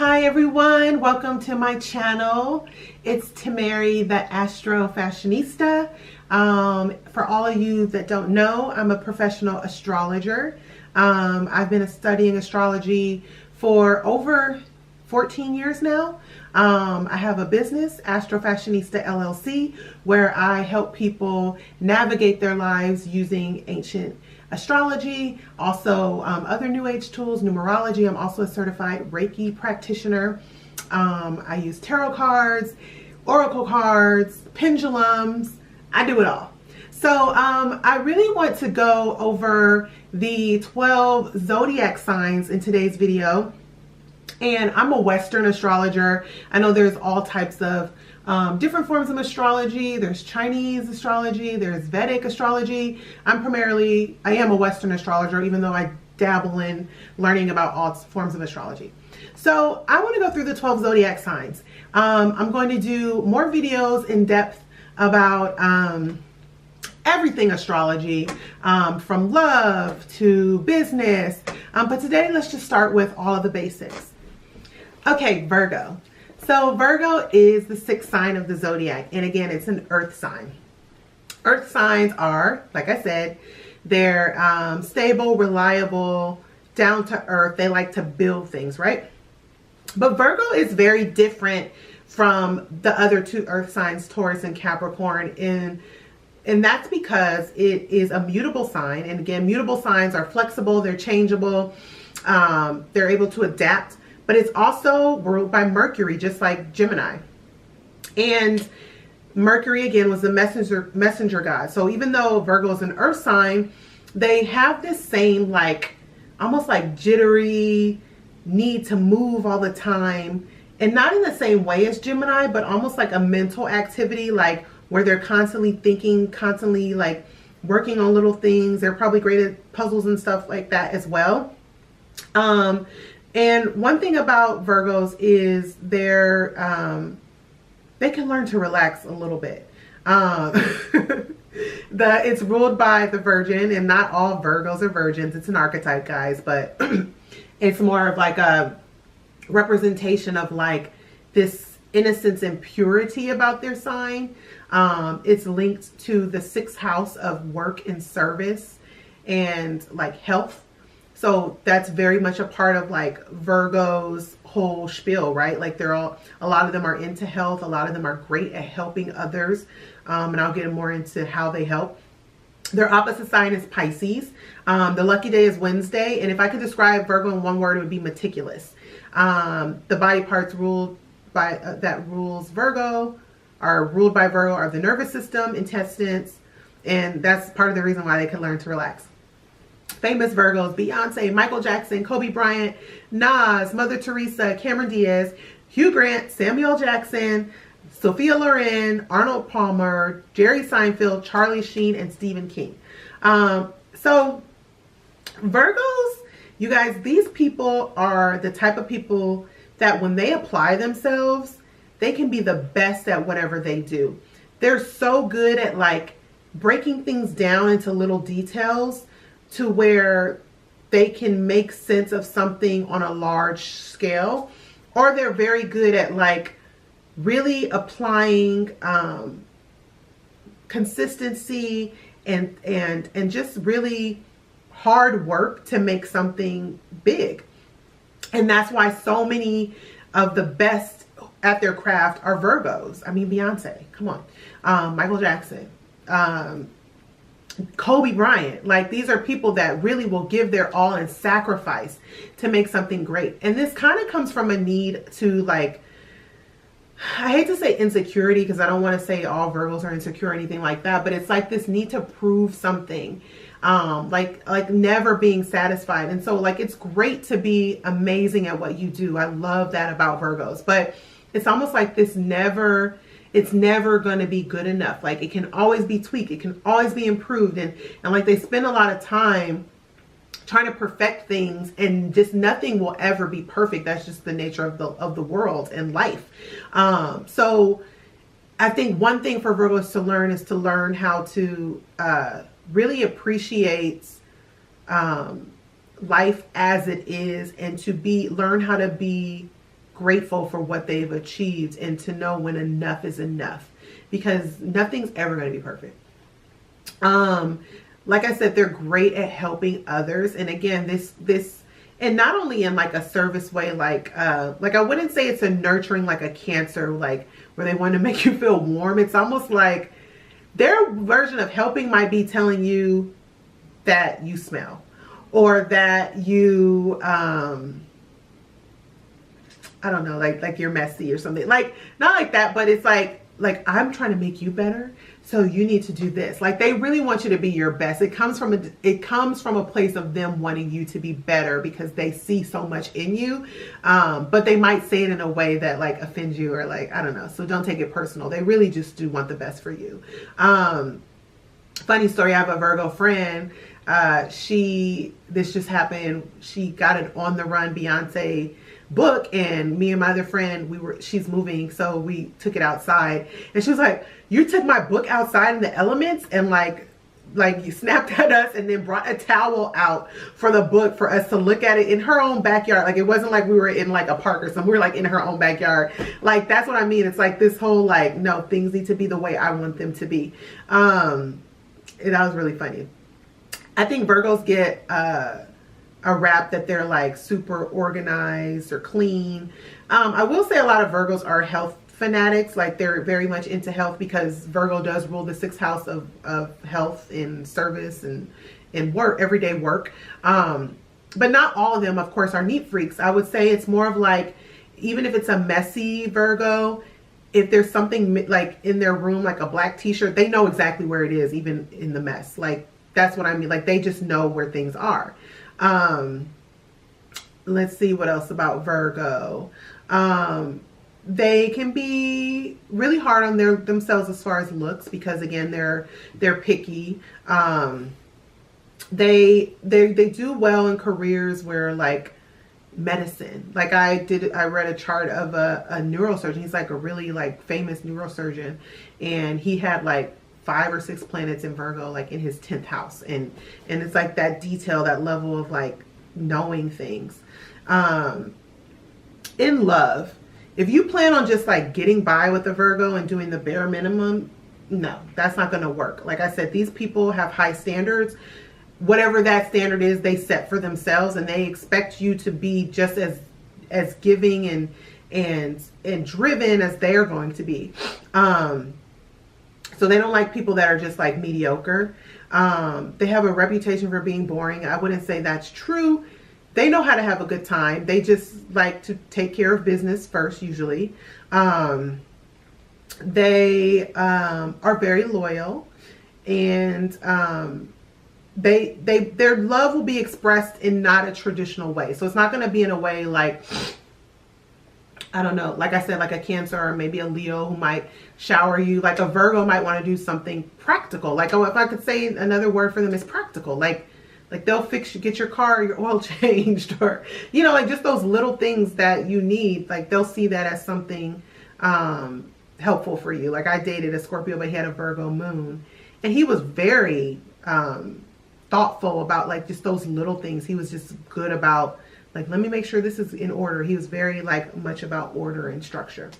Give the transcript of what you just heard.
Hi everyone, welcome to my channel. It's Tamari, the AstroFashionista. For all of you that don't know, I'm a professional astrologer. I've been studying astrology for over 14 years now. I have a business, AstroFashionista LLC, where I help people navigate their lives using ancient astrology, also other new age tools, numerology. I'm also a certified Reiki practitioner. I use tarot cards, oracle cards, pendulums. I do it all. So I really want to go over the 12 zodiac signs in today's video. And I'm a Western astrologer. I know there's all types of different forms of astrology. There's Chinese astrology, there's Vedic astrology. I am a Western astrologer, even though I dabble in learning about all forms of astrology. So I want to go through the 12 zodiac signs. I'm going to do more videos in depth about everything astrology, from love to business. But today, let's just start with all of the basics. Okay, Virgo. So Virgo is the sixth sign of the zodiac. And again, it's an earth sign. Earth signs are, like I said, they're stable, reliable, down to earth. They like to build things, right? But Virgo is very different from the other two earth signs, Taurus and Capricorn, and that's because it is a mutable sign. And again, mutable signs are flexible, they're changeable, they're able to adapt. But it's also ruled by Mercury, just like Gemini. And Mercury, again, was the messenger god. So even though Virgo is an earth sign, they have this same, almost like jittery need to move all the time. And not in the same way as Gemini, but almost like a mental activity, like where they're constantly thinking, constantly working on little things. They're probably great at puzzles and stuff like that as well. And one thing about Virgos is they can learn to relax a little bit. It's ruled by the Virgin, and not all Virgos are virgins. It's an archetype, guys, but it's more of like a representation of this innocence and purity about their sign. It's linked to the sixth house of work and service and health. So that's very much a part of Virgo's whole spiel, right? A lot of them are into health. A lot of them are great at helping others. And I'll get more into how they help. Their opposite sign is Pisces. The lucky day is Wednesday. And if I could describe Virgo in one word, it would be meticulous. The body parts ruled by rules Virgo are the nervous system, intestines. And that's part of the reason why they can learn to relax. Famous Virgos: Beyonce, Michael Jackson, Kobe Bryant, Nas, Mother Teresa, Cameron Diaz, Hugh Grant, Samuel Jackson, Sophia Loren, Arnold Palmer, Jerry Seinfeld, Charlie Sheen, and Stephen King. So Virgos, you guys, these people are the type of people that when they apply themselves, they can be the best at whatever they do. They're so good at breaking things down into little details to where they can make sense of something on a large scale, or they're very good at really applying consistency and just really hard work to make something big. And that's why so many of the best at their craft are Virgos. I mean, Beyonce, come on, Michael Jackson, Kobe Bryant. These are people that really will give their all and sacrifice to make something great. And this kind of comes from a need to I hate to say insecurity, because I don't want to say all Virgos are insecure or anything like that, but it's this need to prove something, never being satisfied. And so it's great to be amazing at what you do. I love that about Virgos, but it's almost it's never going to be good enough. It can always be tweaked. It can always be improved. And they spend a lot of time trying to perfect things, and just nothing will ever be perfect. That's just the nature of the world and life. So I think one thing for Virgos to learn is to learn how to really appreciate life as it is, and to learn how to be grateful for what they've achieved and to know when enough is enough, because nothing's ever going to be perfect. Like I said, they're great at helping others. And again, this, and not only in like a service way, like I wouldn't say it's a nurturing, like a Cancer, like where they want to make you feel warm. It's almost like their version of helping might be telling you that you smell, or that you, I don't know, like you're messy or something. Like, not like that, but it's like I'm trying to make you better, so you need to do this. Like, they really want you to be your best. It comes from a place of them wanting you to be better because they see so much in you. But they might say it in a way that like offends you, or like, I don't know. So don't take it personal. They really just do want the best for you. Funny story, I have a Virgo friend. This just happened. She got an On the Run Beyonce book, and me and my other friend, she's moving, so we took it outside, and she was like, you took my book outside in the elements, and like you snapped at us and then brought a towel out for the book for us to look at it in her own backyard. Like, it wasn't like we were in like a park or something. We were like in her own backyard. Like, that's what I mean. It's like this whole like, no, things need to be the way I want them to be. That was really funny. I think Virgos get a rap that they're like super organized or clean. I will say a lot of Virgos are health fanatics. Like, they're very much into health, because Virgo does rule the 6th house of health and service and work, everyday work. But not all of them, of course, are neat freaks. I would say it's more of like, even if it's a messy Virgo, if there's something like in their room, like a black t-shirt, they know exactly where it is, even in the mess. Like, that's what I mean. Like, they just know where things are. Let's see what else about Virgo. They can be really hard on themselves as far as looks, because again, they're picky. They do well in careers where like medicine, like I read a chart of a neurosurgeon. He's like a really like famous neurosurgeon, and he had like 5 or 6 planets in Virgo, like in his 10th house. And it's like that detail, that level of like knowing things. In love, if you plan on just like getting by with a Virgo and doing the bare minimum, no, that's not going to work. Like I said, these people have high standards. Whatever that standard is, they set for themselves, and they expect you to be just as giving and driven as they're going to be. So they don't like people that are just like mediocre. They have a reputation for being boring. I wouldn't say that's true. They know how to have a good time. They just like to take care of business first, usually. They are very loyal, and their love will be expressed in not a traditional way. So it's not going to be in a way like, I don't know, like I said, like a Cancer or maybe a Leo who might shower you. Like a Virgo might want to do something practical. Like, oh, if I could say another word for them is practical. Like they'll get your car, your oil changed, or, you know, like just those little things that you need. Like, they'll see that as something helpful for you. Like, I dated a Scorpio, but he had a Virgo moon, and he was very thoughtful about like just those little things. He was just good about like, let me make sure this is in order. He was very like much about order and structure.